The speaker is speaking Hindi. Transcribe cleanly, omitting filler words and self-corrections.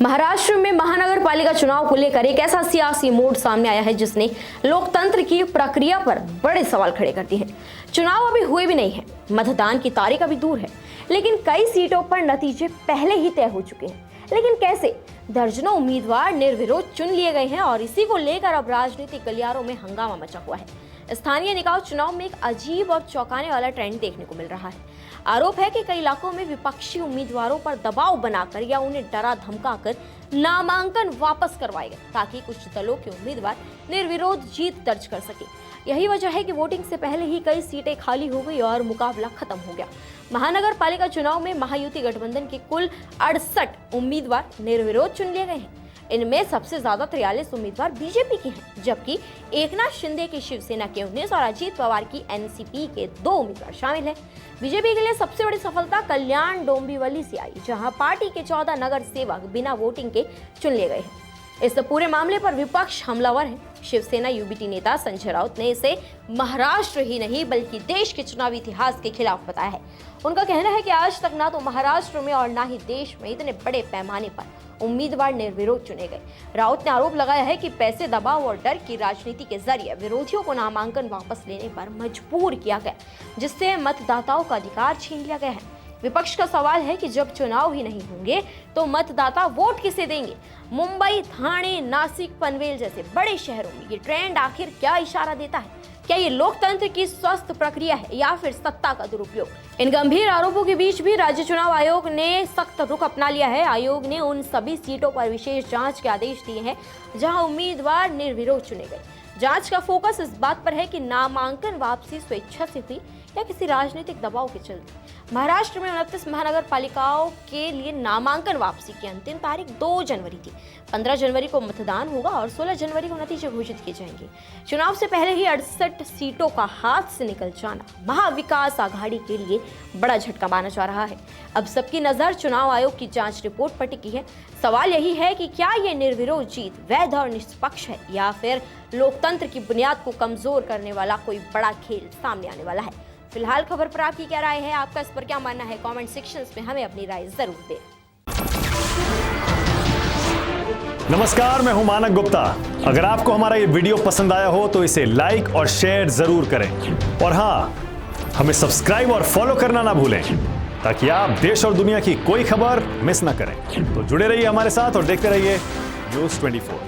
महाराष्ट्र में महानगर पालिका चुनाव को लेकर एक ऐसा सियासी मोड़ सामने आया है जिसने लोकतंत्र की प्रक्रिया पर बड़े सवाल खड़े कर दिए हैं। चुनाव अभी हुए भी नहीं है, मतदान की तारीख अभी दूर है, लेकिन कई सीटों पर नतीजे पहले ही तय हो चुके हैं। लेकिन कैसे? दर्जनों उम्मीदवार निर्विरोध चुन लिए गए हैं और इसी को लेकर अब राजनीतिक गलियारों में हंगामा मचा हुआ है। स्थानीय निकाय चुनाव में एक अजीब और चौंकाने वाला ट्रेंड देखने को मिल रहा है। आरोप है कि कई इलाकों में विपक्षी उम्मीदवारों पर दबाव बनाकर या उन्हें डरा धमकाकर नामांकन वापस करवाए गए ताकि कुछ दलों के उम्मीदवार निर्विरोध जीत दर्ज कर सके। यही वजह है कि वोटिंग से पहले ही कई सीटें खाली हो गई और मुकाबला खत्म हो गया। महानगर पालिका चुनाव में महायुति गठबंधन के कुल 68 उम्मीदवार निर्विरोध चुन लिए गए हैं। इनमें सबसे ज्यादा 43 उम्मीदवार बीजेपी के हैं, जबकि एकनाथ शिंदे की शिवसेना के 19 और अजीत पवार की एनसीपी के 2 उम्मीदवार शामिल हैं। बीजेपी के लिए सबसे बड़ी सफलता कल्याण डोंबिवली से आई, जहां पार्टी के 14 नगर सेवक बिना वोटिंग के चुन लिए गए हैं। इस पूरे मामले पर विपक्ष हमलावर है। शिवसेना यूबीटी नेता संजय राउत ने इसे महाराष्ट्र ही नहीं बल्कि देश के चुनावी इतिहास के खिलाफ बताया है। उनका कहना है कि आज तक ना तो महाराष्ट्र में और ना ही देश में इतने बड़े पैमाने पर उम्मीदवार निर्विरोध चुने गए। राउत ने आरोप लगाया है कि पैसे, दबाव और डर की राजनीति के जरिए विरोधियों को नामांकन वापस लेने पर मजबूर किया गया, जिससे मतदाताओं का अधिकार छीन लिया गया है। विपक्ष का सवाल है कि जब चुनाव ही नहीं होंगे तो मतदाता वोट किसे देंगे? मुंबई, ठाणे, नासिक, पनवेल जैसे बड़े शहरों में ये ट्रेंड आखिर क्या इशारा देता है? क्या ये लोकतंत्र की स्वस्थ प्रक्रिया है या फिर सत्ता का दुरुपयोग? इन गंभीर आरोपों के बीच भी राज्य चुनाव आयोग ने सख्त रुख अपना लिया है। आयोग ने उन सभी सीटों पर विशेष जांच के आदेश दिए हैं जहां उम्मीदवार निर्विरोध चुने गए। जांच का फोकस इस बात पर है कि नामांकन वापसी स्वेच्छा से हुई या किसी राजनीतिक दबाव के चलते। महाराष्ट्र में 29 महानगर पालिकाओं के लिए नामांकन वापसी की अंतिम तारीख 2 जनवरी थी। 15 जनवरी को मतदान होगा और 16 जनवरी को नतीजे घोषित किए जाएंगे। चुनाव से पहले ही 68 सीटों का हाथ से निकल जाना महाविकास आघाड़ी के लिए बड़ा झटका माना जा रहा है। अब सबकी नजर चुनाव आयोग की जांच रिपोर्ट पर टिकी है। सवाल यही है कि क्या ये निर्विरोध जीत वैध और निष्पक्ष है या फिर लोकतंत्र की बुनियाद को कमजोर करने वाला कोई बड़ा खेल सामने आने वाला है। फिलहाल खबर पर आपकी क्या राय है? आपका इस पर क्या मानना है? कमेंट सेक्शंस में हमें अपनी राय जरूर दें। नमस्कार, मैं हूं मानक गुप्ता। अगर आपको हमारा ये वीडियो पसंद आया हो तो इसे लाइक और शेयर जरूर करें और हाँ, हमें सब्सक्राइब और फॉलो करना ना भूलें ताकि आप देश और दुनिया की कोई खबर मिस ना करें। तो जुड़े रहिए हमारे साथ और देखते रहिए न्यूज़ 24।